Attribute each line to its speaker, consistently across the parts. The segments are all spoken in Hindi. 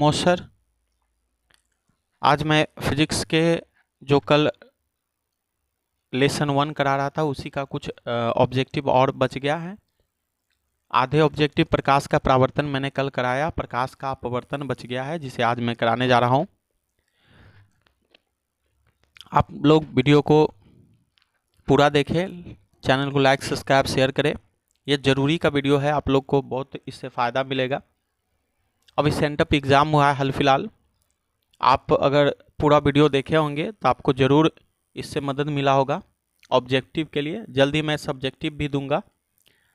Speaker 1: मोशर। आज मैं फिजिक्स के जो कल लेसन 1 करा रहा था उसी का कुछ ऑब्जेक्टिव और बच गया है। आधे ऑब्जेक्टिव प्रकाश का परावर्तन मैंने कल कराया, प्रकाश का अपवर्तन बच गया है जिसे आज मैं कराने जा रहा हूं। आप लोग वीडियो को पूरा देखें, चैनल को लाइक सब्सक्राइब शेयर करें। यह जरूरी का वीडियो है, आप लोग को बहुत इससे फ़ायदा मिलेगा। अभी सेंटअप एग्ज़ाम हुआ है हाल फिलहाल, आप अगर पूरा वीडियो देखे होंगे तो आपको ज़रूर इससे मदद मिला होगा ऑब्जेक्टिव के लिए। जल्दी मैं सब्जेक्टिव भी दूंगा,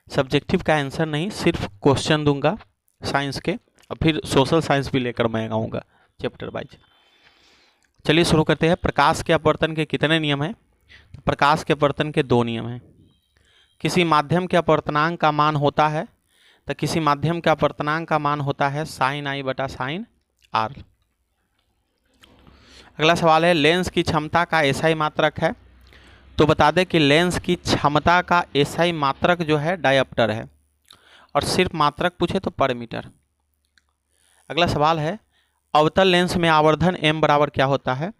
Speaker 1: सब्जेक्टिव का आंसर नहीं, सिर्फ क्वेश्चन दूंगा साइंस के, और फिर सोशल साइंस भी लेकर मैं आऊँगा चैप्टर वाइज। चलिए शुरू करते हैं। प्रकाश के अपवर्तन के कितने नियम हैं? तो प्रकाश के अपवर्तन के 2 नियम हैं। किसी माध्यम के अपवर्तनांक का मान होता है, तो किसी माध्यम का अपवर्तनांक का मान होता है sin I बटा sin R। अगला सवाल है, लेंस की क्षमता का एसआई मात्रक है। तो बता दें कि लेंस की क्षमता का एसआई मात्रक जो है डायप्टर है, और सिर्फ मात्रक पूछे तो पर मीटर। अगला सवाल है, अवतल लेंस में आवर्धन m बराबर क्या होता है?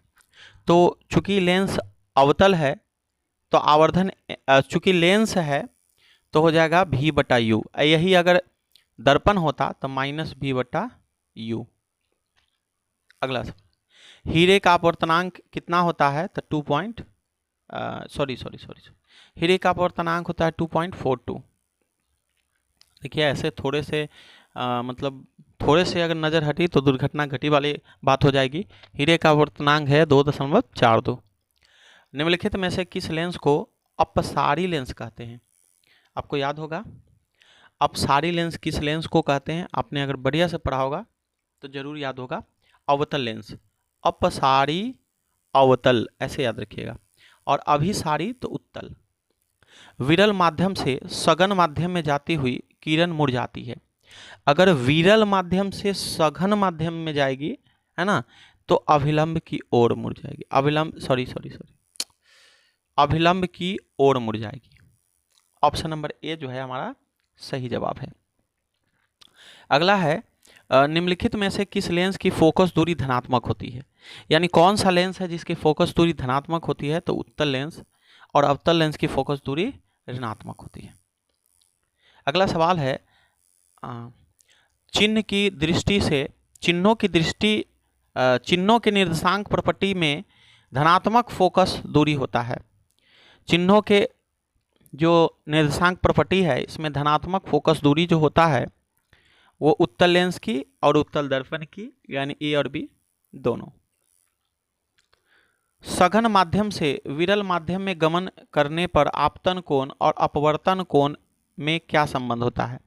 Speaker 1: तो चूंकि लेंस अवतल है तो आवर्धन, चूंकि लेंस है तो हो जाएगा v बटा यू। यही अगर दर्पण होता तो माइनस v बटा यू। अगला हीरे का अपवर्तनांक कितना होता है? तो हीरे का अपवर्तनांक होता है 2.42। देखिए ऐसे थोड़े से मतलब थोड़े से अगर नज़र हटी तो दुर्घटना घटी वाली बात हो जाएगी। हीरे का अपवर्तनांक है 2.42। निम्नलिखित में से किस लेंस को अपसारी लेंस कहते हैं? आपको याद होगा अपसारी लेंस किस लेंस को कहते हैं? आपने अगर बढ़िया से पढ़ा होगा तो जरूर याद होगा, अवतल लेंस। अपसारी अवतल ऐसे याद रखिएगा, और अभिसारी तो उत्तल। विरल माध्यम से सघन माध्यम में जाती हुई किरण मुड़ जाती है। अगर विरल माध्यम से सघन माध्यम में जाएगी, है ना, तो अभिलंब की ओर मुड़ जाएगी। अभिलंब की ओर मुड़ जाएगी। ऑप्शन नंबर ए जो है हमारा सही जवाब है। अगला है, निम्नलिखित में से किस लेंस की फोकस दूरी धनात्मक होती है? यानी कौन सा लेंस है जिसकी फोकस दूरी धनात्मक होती है? तो उत्तल लेंस। और अवतल लेंस की फोकस दूरी ऋणात्मक होती है। अगला सवाल है, चिन्ह की दृष्टि से चिन्हों के निर्देशांक प्रॉपर्टी में धनात्मक फोकस दूरी होता है। चिन्हों के जो निर्देशांक प्रॉपर्टी है इसमें धनात्मक फोकस दूरी जो होता है वो उत्तल लेंस की और उत्तल दर्पण की, यानी ए और बी दोनों। सघन माध्यम से विरल माध्यम में गमन करने पर आपतन कोण और अपवर्तन कोण में क्या संबंध होता है?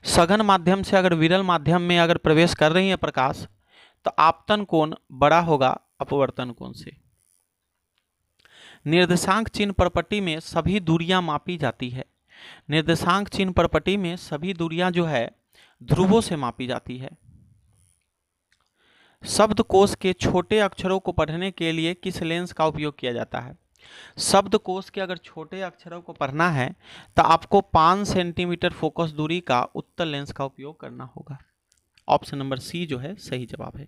Speaker 1: सघन माध्यम से अगर विरल माध्यम में अगर प्रवेश कर रही है प्रकाश, तो आपतन कोण बड़ा होगा अपवर्तन कोण से। निर्देशांक चिन्ह प्रॉपर्टी में सभी दूरियां मापी जाती है। निर्देशांक चिन्ह प्रॉपर्टी में सभी दूरियां जो है ध्रुवों से मापी जाती है। शब्दकोश के छोटे अक्षरों को पढ़ने के लिए किस लेंस का उपयोग किया जाता है? शब्दकोश के अगर छोटे अक्षरों को पढ़ना है तो आपको 5 सेंटीमीटर फोकस दूरी का उत्तल लेंस का उपयोग करना होगा। ऑप्शन नंबर सी जो है सही जवाब है।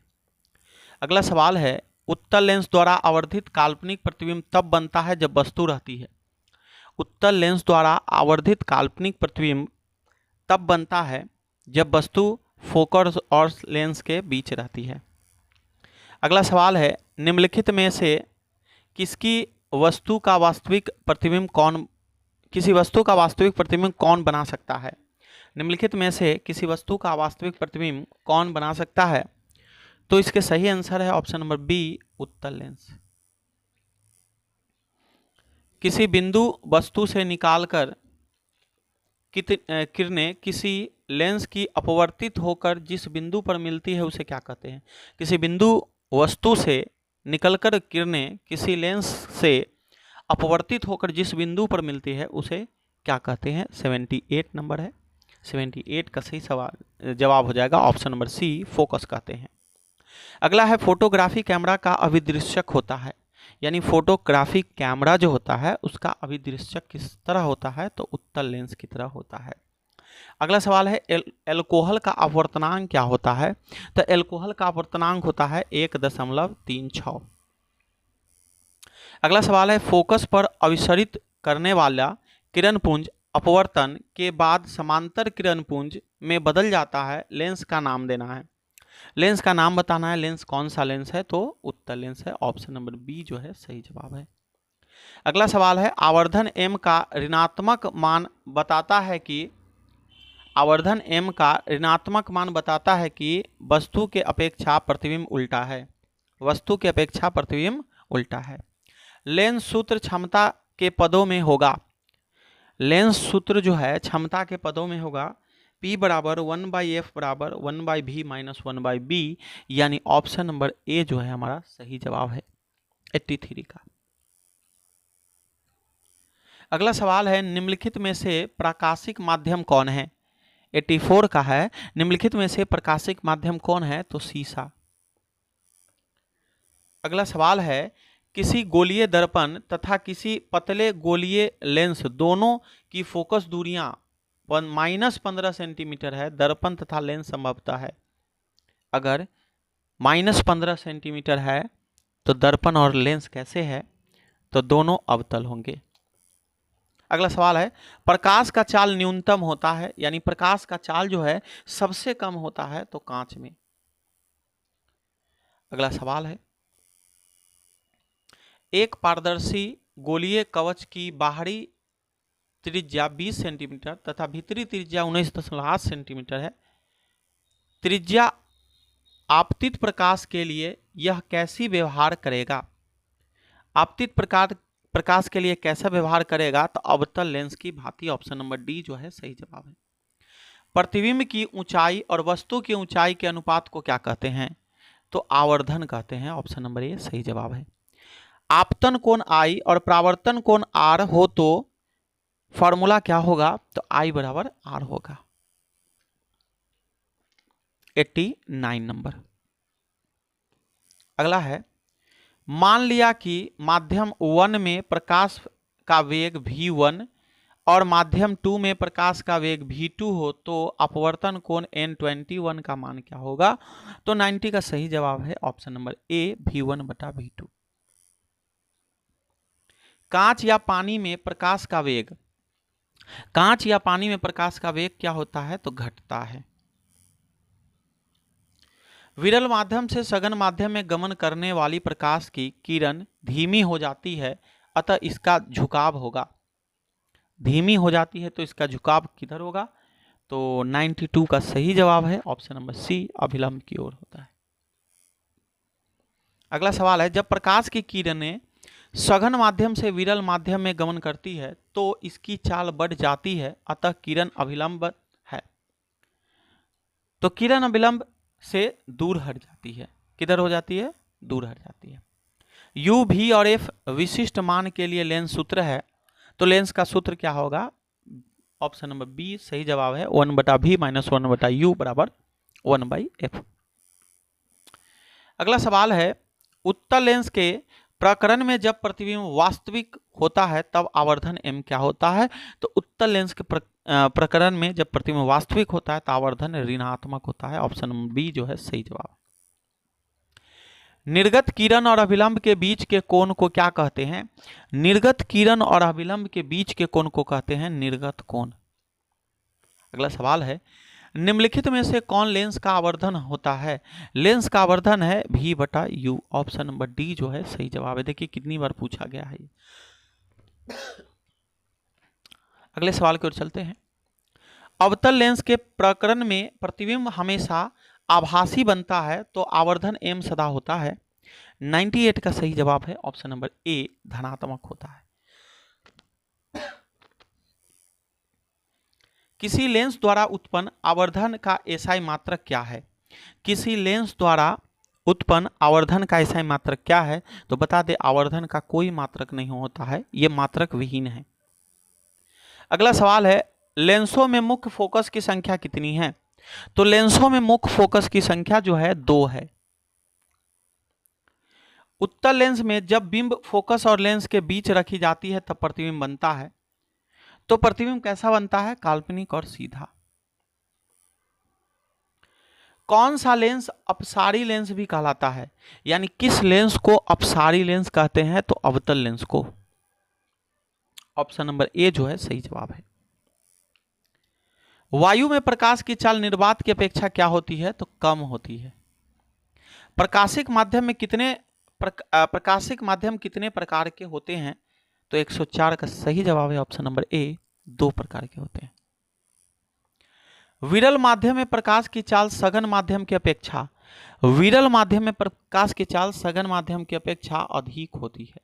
Speaker 1: अगला सवाल है, उत्तल लेंस द्वारा आवर्धित काल्पनिक प्रतिबिंब तब बनता है जब वस्तु रहती है। उत्तल लेंस द्वारा आवर्धित काल्पनिक प्रतिबिंब तब बनता है जब वस्तु फोकस और लेंस के बीच रहती है। अगला सवाल है, निम्नलिखित में से किसी वस्तु का वास्तविक प्रतिबिंब कौन बना सकता है? निम्नलिखित में से किसी वस्तु का वास्तविक प्रतिबिंब कौन बना सकता है? तो इसके सही आंसर है ऑप्शन नंबर बी, उत्तल लेंस। किसी बिंदु वस्तु से निकालकर किरणें किसी लेंस की अपवर्तित होकर जिस बिंदु पर मिलती है उसे क्या कहते हैं? किसी बिंदु वस्तु से निकलकर किरणें किसी लेंस से अपवर्तित होकर जिस बिंदु पर मिलती है उसे क्या कहते हैं? 78 नंबर है। 78 का सही जवाब हो जाएगा ऑप्शन नंबर सी, फोकस कहते हैं। अगला है, फोटोग्राफी कैमरा का अभिदृश्यक होता है। यानी फोटोग्राफी कैमरा जो होता है उसका अभिदृश्यक किस तरह होता है? तो उत्तल लेंस की तरह होता है। अगला सवाल है एल्कोहल का अपवर्तनांक क्या होता है? तो एल्कोहल का अपवर्तनांक होता है 1.36। अगला सवाल है फोकस पर अभिसरित करने वाला किरणपुंज अपवर्तन के बाद समांतर किरणपुंज में बदल जाता है, लेंस का नाम देना है। लेंस का नाम बताना है, लेंस कौन सा लेंस है? तो उत्तल लेंस है, ऑप्शन नंबर बी जो है सही जवाब है। अगला सवाल है आवर्धन m का ऋणात्मक मान बताता है कि आवर्धन m का ऋणात्मक मान बताता है कि वस्तु के अपेक्षा प्रतिबिंब उल्टा है। वस्तु के अपेक्षा प्रतिबिंब उल्टा है। लेंस सूत्र क्षमता के पदों में होगा। लेंस सूत्र जो है क्षमता के पदों में होगा P बराबर 1/f बराबर 1/v माइनस 1/b, यानी ऑप्शन नंबर ए जो है हमारा सही जवाब है 83 का। अगला सवाल है निम्नलिखित में से प्रकाशिक माध्यम कौन है? 84 का है। निम्नलिखित में से प्रकाशिक माध्यम कौन है? तो शीशा। अगला सवाल है किसी गोलीय दर्पण तथा किसी पतले गोलीय लेंस दोनों की फोकस दूरियां -15 सेंटीमीटर है। दर्पण तथा लेंस संभवतः है। अगर -15 सेंटीमीटर है तो दर्पण और लेंस कैसे है? तो दोनों अवतल होंगे। अगला सवाल है प्रकाश का चाल न्यूनतम होता है, यानी प्रकाश का चाल जो है सबसे कम होता है तो कांच में। अगला सवाल है एक पारदर्शी गोलीय कवच की बाहरी त्रिज्या 20 सेंटीमीटर तथा भीतरी त्रिज्या 19.8 सेंटीमीटर है। त्रिज्या आपतित प्रकाश के लिए यह कैसी व्यवहार करेगा? आपतित प्रकाश के लिए कैसा व्यवहार करेगा? तो अवतल लेंस की भांति, ऑप्शन नंबर डी जो है सही जवाब है। प्रतिबिंब की ऊंचाई और वस्तु की ऊंचाई के अनुपात को क्या कहते हैं? तो आवर्धन कहते हैं, ऑप्शन नंबर ए सही जवाब है। आपतन कोण I और परावर्तन कोण R हो तो फॉर्मूला क्या होगा? तो I बराबर R होगा। 89 नंबर। अगला है मान लिया कि माध्यम 1 में प्रकाश का वेग v1 और माध्यम 2 में प्रकाश का वेग v2 हो तो अपवर्तन कोण n21 का मान क्या होगा? तो 90 का सही जवाब है ऑप्शन नंबर ए v1/v2। कांच या पानी में प्रकाश का वेग, कांच या पानी में प्रकाश का वेग क्या होता है? तो घटता है। विरल माध्यम से सघन माध्यम में गमन करने वाली प्रकाश की किरण धीमी हो जाती है, अतः इसका झुकाव होगा। धीमी हो जाती है तो इसका झुकाव किधर होगा? तो 92 का सही जवाब है ऑप्शन नंबर सी, अभिलंब की ओर होता है। अगला सवाल है जब प्रकाश की किरणें सघन माध्यम से विरल माध्यम में गमन करती है तो इसकी चाल बढ़ जाती है, अतः किरण अभिलंब है। तो किरण अभिलंब से दूर हट जाती है। किधर हो जाती है? दूर हट जाती है। U, V और F विशिष्ट मान के लिए लेंस सूत्र है, तो लेंस का सूत्र क्या होगा? ऑप्शन नंबर बी सही जवाब है 1/v माइनस 1/u बराबर 1/f। अगला सवाल है उत्तल लेंस के प्रकरण में जब प्रतिबिंब वास्तविक होता है तब आवर्धन m क्या होता है? तो उत्तल लेंस के प्रकरण में जब प्रतिबिंब वास्तविक होता है तो आवर्धन ऋणात्मक होता है, ऑप्शन नंबर बी जो है सही जवाब। निर्गत किरण और अभिलंब के बीच के कोण को क्या कहते हैं? निर्गत किरण और अभिलंब के बीच के कोण को कहते हैं निर्गत कोण। अगला सवाल है निम्नलिखित में से कौन लेंस का आवर्धन होता है? लेंस का आवर्धन है v/u, ऑप्शन नंबर डी जो है सही जवाब है। देखिए कितनी बार पूछा गया है। अगले सवाल की ओर चलते हैं। अवतल लेंस के प्रकरण में प्रतिबिंब हमेशा आभासी बनता है तो आवर्धन m सदा होता है। 98 का सही जवाब है ऑप्शन नंबर ए, धनात्मक होता है। किसी लेंस द्वारा उत्पन्न आवर्धन का एसआई मात्रक क्या है? किसी लेंस द्वारा उत्पन्न आवर्धन का एसआई मात्रक क्या है? तो बता दे आवर्धन का कोई मात्रक नहीं होता है, यह मात्रक विहीन है। अगला सवाल है लेंसों में मुख्य फोकस की संख्या कितनी है? तो लेंसों में मुख्य फोकस की संख्या जो है 2 है। उत्तल लेंस में जब बिंब फोकस और लेंस के बीच रखी जाती है तब प्रतिबिंब बनता है। तो प्रतिबिंब कैसा बनता है? काल्पनिक और सीधा। कौन सा लेंस अपसारी लेंस भी कहलाता है, यानी किस लेंस को अपसारी लेंस कहते हैं, तो अवतल लेंस को। ऑप्शन नंबर ए जो है सही जवाब है। वायु में प्रकाश की चाल निर्वात की अपेक्षा क्या होती है, तो कम होती है। प्रकाशिक माध्यम कितने प्रकार के होते हैं, तो 104 का सही जवाब है ऑप्शन नंबर ए, 2 प्रकार के होते हैं। विरल माध्यम में प्रकाश की चाल सघन माध्यम की अपेक्षा अधिक होती है।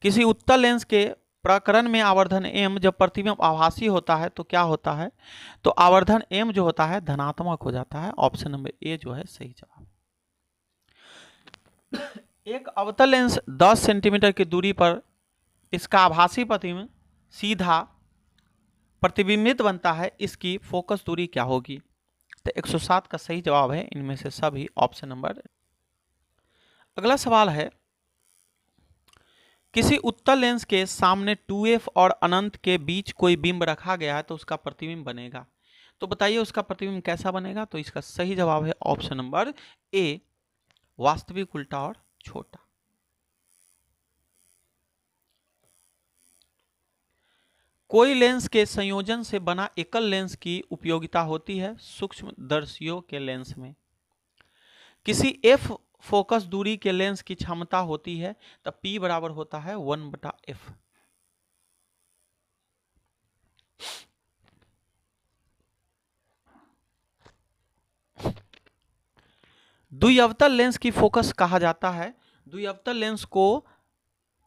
Speaker 1: किसी उत्तल लेंस के प्रकरण में आवर्धन m जब प्रतिबिंब आभासी होता है तो क्या होता है, तो आवर्धन m जो होता है धनात्मक हो जाता है। ऑप्शन नंबर ए जो है सही जवाब। एक अवतल लेंस 10 सेंटीमीटर की दूरी पर इसका आभासी प्रतिबिंब सीधा प्रतिबिंबित बनता है, इसकी फोकस दूरी क्या होगी, तो 107 का सही जवाब है इनमें से सभी, ऑप्शन नंबर। अगला सवाल है, किसी उत्तल लेंस के सामने 2f और अनंत के बीच कोई बिंब रखा गया है तो उसका प्रतिबिंब बनेगा, तो बताइए उसका प्रतिबिंब कैसा बनेगा, तो इसका सही जवाब है ऑप्शन नंबर ए, वास्तविक उल्टा और छोटा। कोई लेंस के संयोजन से बना एकल लेंस की उपयोगिता होती है सूक्ष्मदर्शियों के लेंस में। किसी f फोकस दूरी के लेंस की क्षमता होती है, तब P बराबर होता है 1/f। द्विअवतल लेंस की फोकस कहा जाता है, द्विअवतल लेंस को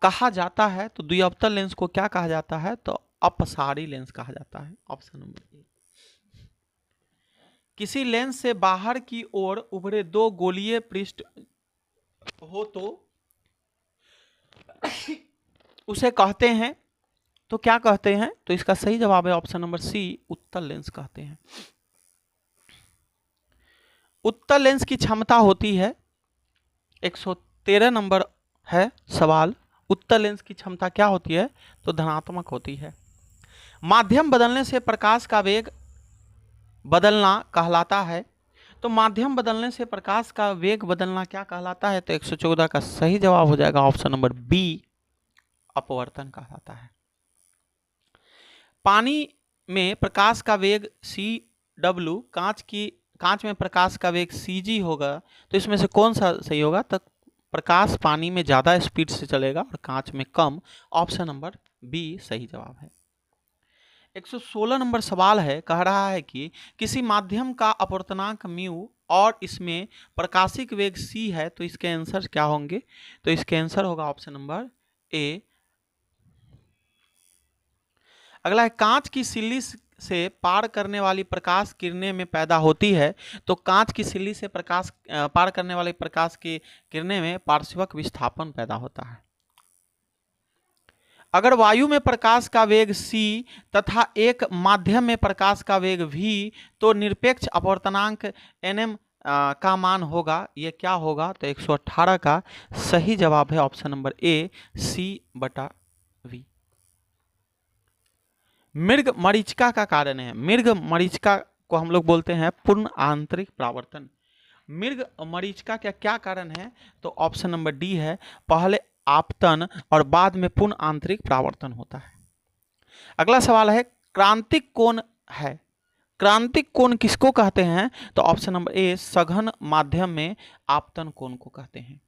Speaker 1: कहा जाता है, तो द्विअवतल लेंस को क्या कहा जाता है, तो अपसारी लेंस कहा जाता है। Option number A. किसी लेंस से बाहर की ओर उभरे 2 गोलीय पृष्ठ हो तो उसे कहते हैं, तो क्या कहते हैं, तो इसका सही जवाब है ऑप्शन नंबर सी, उत्तल लेंस कहते हैं। उत्तल लेंस की क्षमता होती है, 113 नंबर है सवाल, उत्तल लेंस की क्षमता क्या होती है, तो धनात्मक होती है। माध्यम बदलने से प्रकाश का वेग बदलना कहलाता है, तो माध्यम बदलने से प्रकाश का वेग बदलना क्या कहलाता है, तो 114 का सही जवाब हो जाएगा ऑप्शन नंबर बी, अपवर्तन कहलाता है। पानी में प्रकाश का वेग cw, कांच में प्रकाश का वेग cg होगा, तो इसमें से कौन सा सही होगा, तो प्रकाश पानी में ज्यादा स्पीड से चलेगा और कांच में कम। ऑप्शन नंबर बी सही जवाब है। 116 नंबर सवाल है, कह रहा है कि किसी माध्यम का अपवर्तनांक म्यू और इसमें प्रकाशिक वेग c है, तो इसके आंसर क्या होंगे, तो इसके आंसर होगा ऑप्शन नंबर ए। अगला है, कांच की सिल्ली से पार करने वाली प्रकाश किरणें में पैदा होती है, तो कांच की सिल्ली से प्रकाश पार करने वाली प्रकाश की किरणें में पार्श्विक विस्थापन पैदा होता है। अगर वायु में प्रकाश का वेग c तथा एक माध्यम में प्रकाश का वेग v, तो निरपेक्ष अपवर्तनांक nm का मान होगा, ये क्या होगा, तो 118 का सही जवाब है ऑप्शन नंबर ए, c/v। मृग मरीचिका का कारण है, मृग मरीचिका को हम लोग बोलते हैं पूर्ण आंतरिक परावर्तन। मृग मरीचिका का क्या कारण है, तो ऑप्शन नंबर डी है, पहले आपतन और बाद में पूर्ण आंतरिक परावर्तन होता है। अगला सवाल है, क्रांतिक कोण है, क्रांतिक कोण किसको कहते हैं, तो ऑप्शन नंबर ए, सघन माध्यम में आपतन कोण को कहते हैं।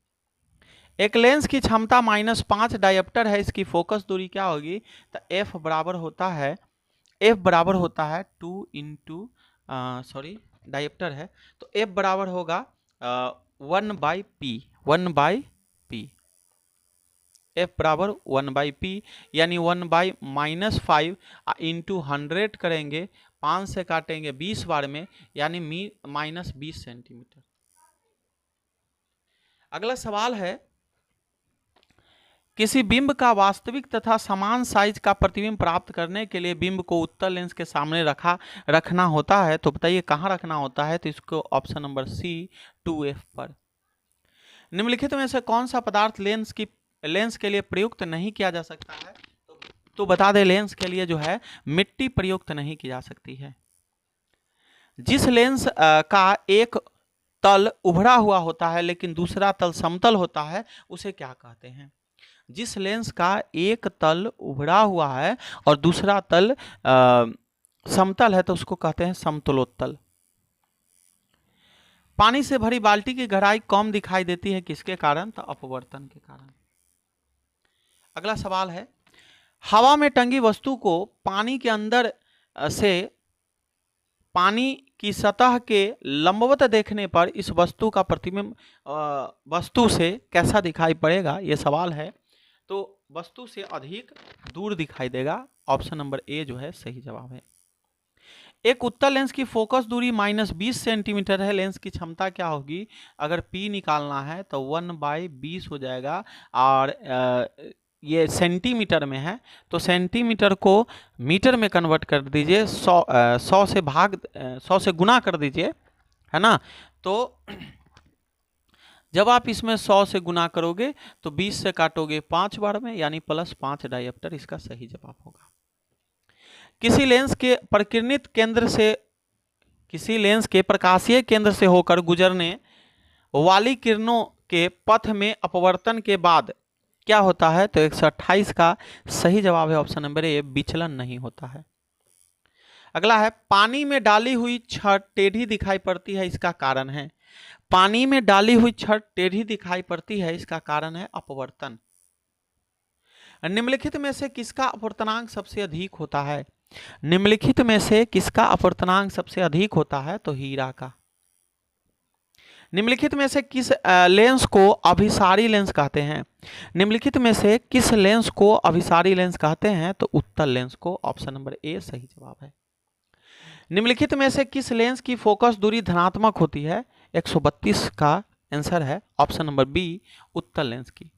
Speaker 1: एक लेंस की क्षमता -5 डायोप्टर है, इसकी फोकस दूरी क्या होगी, तो f बराबर होता है 2 इंटू डायोप्टर है, तो f बराबर होगा 1/p, f बराबर 1/p, यानी 1/-5 इंटू 100 करेंगे, 5 से काटेंगे 20 बार में, यानी -20 सेंटीमीटर। अगला सवाल है, किसी बिंब का वास्तविक तथा समान साइज का प्रतिबिंब प्राप्त करने के लिए बिंब को उत्तल लेंस के सामने रखना होता है, तो बताइए कहाँ रखना होता है, तो इसको ऑप्शन नंबर सी, 2f पर। निम्नलिखित में से कौन सा पदार्थ लेंस के लिए प्रयुक्त नहीं किया जा सकता है, तो बता दें लेंस के लिए जो है मिट्टी प्रयुक्त नहीं की जा सकती है। जिस लेंस का एक तल उभरा हुआ होता है लेकिन दूसरा तल समतल होता है उसे क्या कहते हैं? जिस लेंस का एक तल उभरा हुआ है और दूसरा तल समतल है तो उसको कहते हैं समतलोत्तल। पानी से भरी बाल्टी की गहराई कम दिखाई देती है किसके कारण? तो अपवर्तन के कारण। अगला सवाल है, हवा में टंगी वस्तु को पानी के अंदर से पानी की सतह के लंबवत देखने पर इस वस्तु का प्रतिबिंब वस्तु से कैसा दिखाई पड़ेगा? ये सवाल है। तो वस्तु से अधिक दूर दिखाई देगा। ऑप्शन नंबर ए जो है सही जवाब है। एक उत्तल लेंस की फोकस दूरी -20 सेंटीमीटर है। लेंस की क्षमता क्या होगी? अगर P निकालना है तो 1/20 हो जाएगा और ये सेंटीमीटर में है तो सेंटीमीटर को मीटर में कन्वर्ट कर दीजिए। 100 से गुना कर दीजिए, है ना। तो जब आप इसमें 100 से गुना करोगे तो 20 से काटोगे 5 बार में, यानी +5 डायप्टर इसका सही जवाब होगा। किसी लेंस के प्रकीर्णित केंद्र से, किसी लेंस के प्रकाशीय केंद्र से होकर गुजरने वाली किरणों के पथ में अपवर्तन के बाद क्या होता है? तो 128 का सही जवाब है ऑप्शन नंबर ए, विचलन नहीं होता है। अगला है, पानी में डाली हुई छड़ टेढ़ी दिखाई पड़ती है, इसका कारण है? पानी में डाली हुई छड़ टेढ़ी दिखाई पड़ती है, इसका कारण है अपवर्तन। निम्नलिखित में से किसका अपवर्तनांक सबसे अधिक होता है? निम्नलिखित में से किसका अपवर्तनांक सबसे अधिक होता है? तो हीरा का। निम्नलिखित में से किस लेंस को अभिसारी लेंस कहते हैं? निम्नलिखित में से किस लेंस को अभिसारी लेंस कहते हैं? तो उत्तल लेंस को। ऑप्शन नंबर ए सही जवाब है। निम्नलिखित में से किस लेंस की फोकस दूरी धनात्मक होती है? 132 का आंसर है ऑप्शन नंबर बी, उत्तल लेंस की।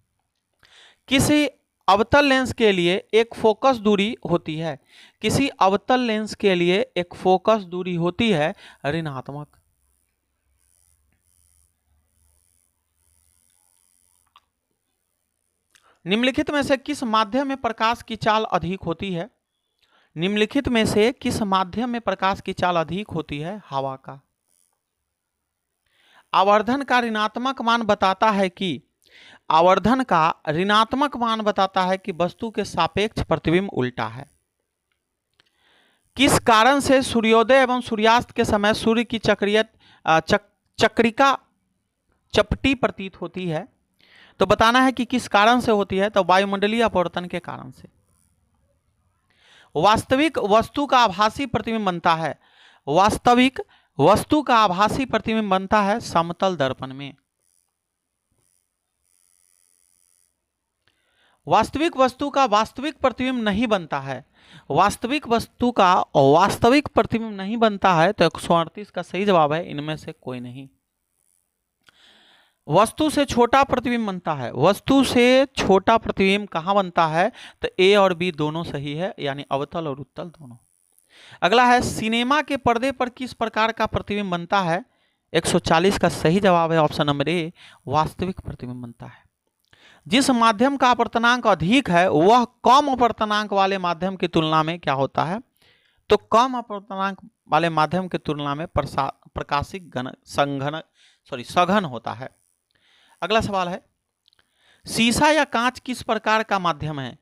Speaker 1: किसी अवतल लेंस के लिए एक फोकस दूरी होती है, किसी अवतल लेंस के लिए एक फोकस दूरी होती है ऋणात्मक। निम्नलिखित में से किस माध्यम में प्रकाश की चाल अधिक होती है? निम्नलिखित में से किस माध्यम में प्रकाश की चाल अधिक होती है? हवा का। आवर्धन का ऋणात्मक मान बताता है कि, आवर्धन का ऋणात्मक मान बताता है कि वस्तु के सापेक्ष प्रतिबिंब उल्टा है। किस कारण से सूर्योदय एवं सूर्यास्त के समय सूर्य की चक्रिका चपटी प्रतीत होती है? तो बताना है कि किस कारण से होती है, तो वायुमंडलीय अपवर्तन के कारण से। वास्तविक वस्तु का आभासी प्रतिबिंब बनता है, वास्तविक वस्तु का आभासी प्रतिबिंब बनता है समतल दर्पण में। वास्तविक वस्तु का वास्तविक प्रतिबिंब नहीं बनता है, वास्तविक वस्तु का वास्तविक प्रतिबिंब नहीं बनता है, तो 138 का सही जवाब है इनमें से कोई नहीं। वस्तु से छोटा प्रतिबिंब बनता है, वस्तु से छोटा प्रतिबिंब कहां बनता है? तो ए और बी दोनों सही है, यानी अवतल और उत्तल दोनों। अगला है, सिनेमा के पर्दे पर किस प्रकार का प्रतिबिंब बनता है? 140 का सही जवाब है ऑप्शन नंबर ए, वास्तविक प्रतिबिंब बनता है। जिस माध्यम का अपवर्तनांक अधिक है वह कम अपवर्तनांक वाले माध्यम की तुलना में क्या होता है? तो कम अपवर्तनांक वाले माध्यम की तुलना में प्रकाशिक सघन होता है। अगला सवाल है, शीशा या कांच किस प्रकार का माध्यम है?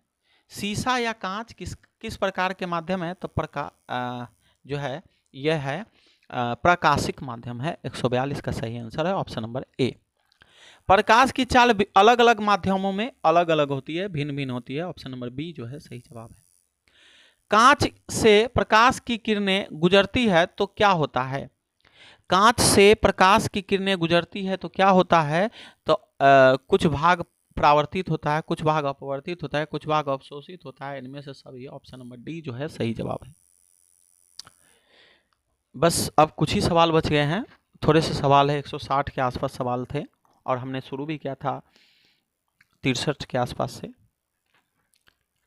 Speaker 1: शीशा या कांच किस प्रकार के माध्यम है? तो जो है यह है प्रकाशिक माध्यम है। 142 का सही आंसर है ऑप्शन नंबर ए। प्रकाश की चाल अलग अलग माध्यमों में अलग अलग होती है, भिन्न भिन्न होती है। ऑप्शन नंबर बी जो है सही जवाब है। कांच से प्रकाश की किरणें गुजरती है तो क्या होता है? कांच से प्रकाश की किरणें गुजरती है तो क्या होता है? तो कुछ भाग परावर्तित होता है, कुछ भाग अपवर्तित होता है, कुछ भाग अवशोषित होता है। इनमें से सभी ऑप्शन नंबर डी जो है सही जवाब है। बस अब कुछ ही सवाल बच गए हैं, थोड़े से सवाल है, 160 के आसपास सवाल थे और हमने शुरू भी किया था 63 के आसपास से।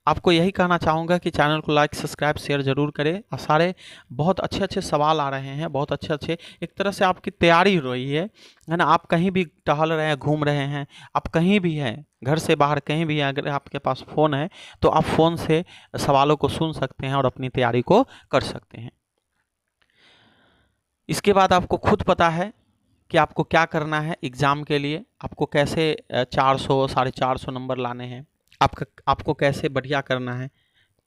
Speaker 1: आपको यही कहना चाहूँगा कि चैनल को लाइक सब्सक्राइब शेयर जरूर करें। सारे बहुत अच्छे अच्छे सवाल आ रहे हैं, बहुत अच्छे अच्छे, एक तरह से आपकी तैयारी हो रही है ना। आप कहीं भी टहल रहे हैं, घूम रहे हैं, आप कहीं भी हैं, घर से बाहर कहीं भी हैं, अगर आपके पास फ़ोन है तो आप फ़ोन से सवालों को सुन सकते हैं और अपनी तैयारी को कर सकते हैं। इसके बाद आपको खुद पता है कि आपको क्या करना है एग्ज़ाम के लिए, आपको कैसे 400 450 नंबर लाने हैं, आपको कैसे बढ़िया करना है।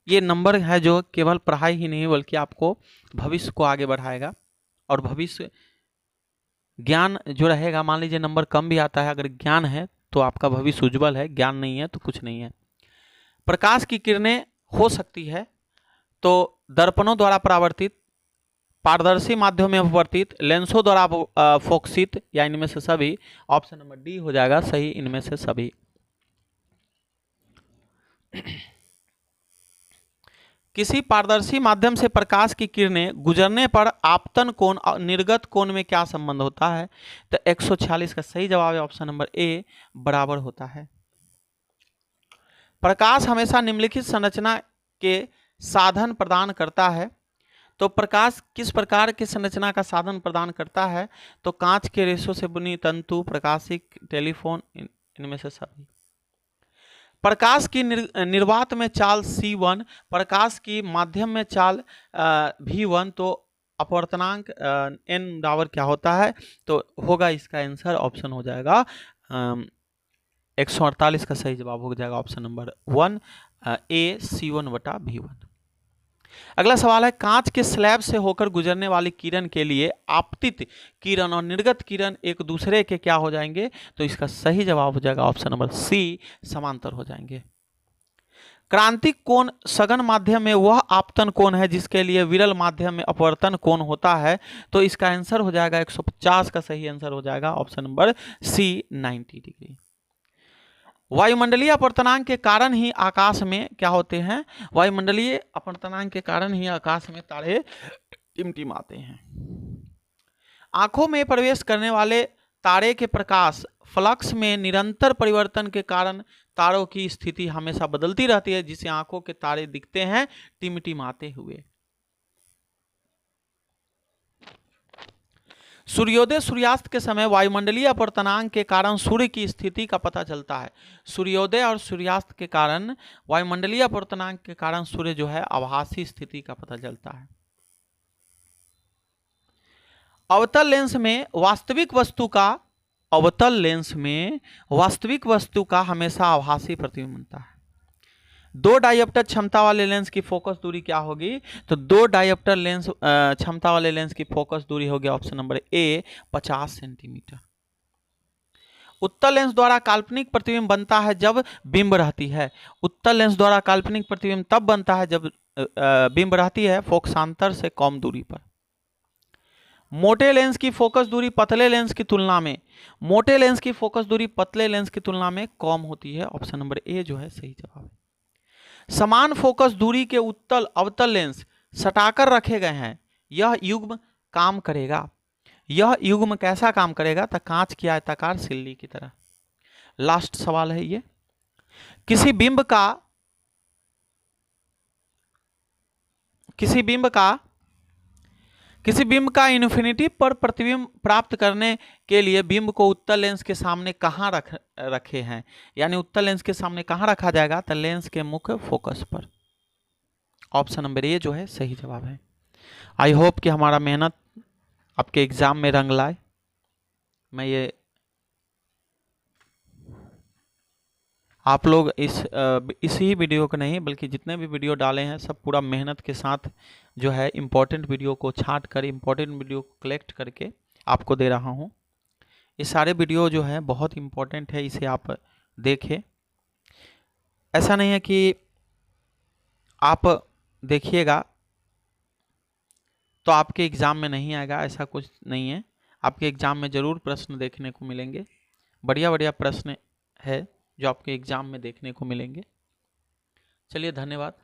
Speaker 1: ये नंबर है जो केवल पढ़ाई ही नहीं बल्कि आपको भविष्य को आगे बढ़ाएगा। और भविष्य ज्ञान जो रहेगा, मान लीजिए नंबर कम भी आता है, अगर ज्ञान है तो आपका भविष्य उज्जवल है, ज्ञान नहीं है तो कुछ नहीं है। प्रकाश की किरणें हो सकती है तो दर्पणों द्वारा परावर्तित, पारदर्शी माध्यम में अपवर्तित, लेंसों द्वारा फोकसित, या इनमें से सभी। ऑप्शन नंबर डी हो जाएगा सही, इनमें से सभी। किसी पारदर्शी माध्यम से प्रकाश की किरणें गुजरने पर आपतन कोण और निर्गत कोण में क्या संबंध होता है? तो 146 का सही जवाब है ऑप्शन नंबर ए, बराबर होता है। प्रकाश हमेशा निम्नलिखित संरचना के साधन प्रदान करता है। तो प्रकाश किस प्रकार की संरचना का साधन प्रदान करता है? तो कांच के रेशों से बुनी तंतु, प्रकाशिक, टेलीफोन, इनमें से सभी। प्रकाश की निर्वात में चाल C1, प्रकाश की माध्यम में चाल V1, तो अपवर्तनांक n बराबर क्या होता है? तो होगा इसका आंसर ऑप्शन हो जाएगा 148 का सही जवाब हो जाएगा ऑप्शन नंबर 1 A C1/V1। अगला सवाल है, कांच के स्लैब से होकर गुजरने वाली किरण के लिए आपतित किरण और निर्गत किरण एक दूसरे के क्या हो जाएंगे? तो इसका सही जवाब हो जाएगा ऑप्शन नंबर सी, समांतर हो जाएंगे। क्रांतिक कोण सघन माध्यम में वह आपतन कोण है जिसके लिए विरल माध्यम में अपवर्तन कोण होता है। तो इसका आंसर हो जाएगा 150 का सही आंसर हो जाएगा ऑप्शन नंबर सी, 90 डिग्री। वायुमंडलीय अपवर्तनांक के कारण ही आकाश में क्या होते हैं? वायुमंडलीय अपवर्तनांक के कारण ही आकाश में तारे टिमटिमाते हैं। आंखों में प्रवेश करने वाले तारे के प्रकाश फ्लक्स में निरंतर परिवर्तन के कारण तारों की स्थिति हमेशा बदलती रहती है, जिसे आंखों के तारे दिखते हैं टिमटिमाते हुए। सूर्योदय सूर्यास्त के समय वायुमंडलीय अपवर्तनांक के कारण सूर्य की स्थिति का पता चलता है। सूर्योदय और सूर्यास्त के कारण वायुमंडलीय अपवर्तनांक के कारण सूर्य जो है आभासी स्थिति का पता चलता है। अवतल लेंस में वास्तविक वस्तु का हमेशा आभासी प्रतिबिंब बनता है। दो डायोप्टर क्षमता वाले लेंस की फोकस दूरी क्या होगी? तो दो डायोप्टर लेंस क्षमता वाले लेंस की फोकस दूरी होगी ऑप्शन नंबर ए, 50 सेंटीमीटर। उत्तल लेंस द्वारा काल्पनिक प्रतिबिंब बनता है जब बिंब रहती है। उत्तल लेंस द्वारा काल्पनिक प्रतिबिंब तब बनता है जब बिंब रहती है फोकसांतर से कम दूरी पर। मोटे लेंस की फोकस दूरी पतले लेंस की तुलना में कम होती है। ऑप्शन नंबर ए जो है सही जवाब है। समान फोकस दूरी के उत्तल अवतल लेंस सटाकर रखे गए हैं, यह युग्म काम करेगा। यह युग्म कैसा काम करेगा? तो कांच की आयताकार सिल्ली की तरह। लास्ट सवाल है ये, किसी बिंब का इन्फिनिटी पर प्रतिबिंब प्राप्त करने के लिए बिंब को उत्तल लेंस के सामने कहां रखे हैं? यानी उत्तल लेंस के सामने कहां रखा जाएगा? तो लेंस के मुख्य फोकस पर। ऑप्शन नंबर ए जो है सही जवाब है। आई होप कि हमारा मेहनत आपके एग्जाम में रंग लाए। मैं ये आप लोग इसी वीडियो को नहीं बल्कि जितने भी वीडियो डाले हैं सब पूरा मेहनत के साथ जो है इम्पोर्टेंट वीडियो को छांट कर इम्पोर्टेंट वीडियो को कलेक्ट करके आपको दे रहा हूँ। ये सारे वीडियो जो है बहुत इम्पोर्टेंट है, इसे आप देखें। ऐसा नहीं है कि आप देखिएगा तो आपके एग्ज़ाम में नहीं आएगा, ऐसा कुछ नहीं है। आपके एग्ज़ाम में ज़रूर प्रश्न देखने को मिलेंगे, बढ़िया बढ़िया प्रश्न है जो आपके एग्ज़ाम में देखने को मिलेंगे। चलिए धन्यवाद।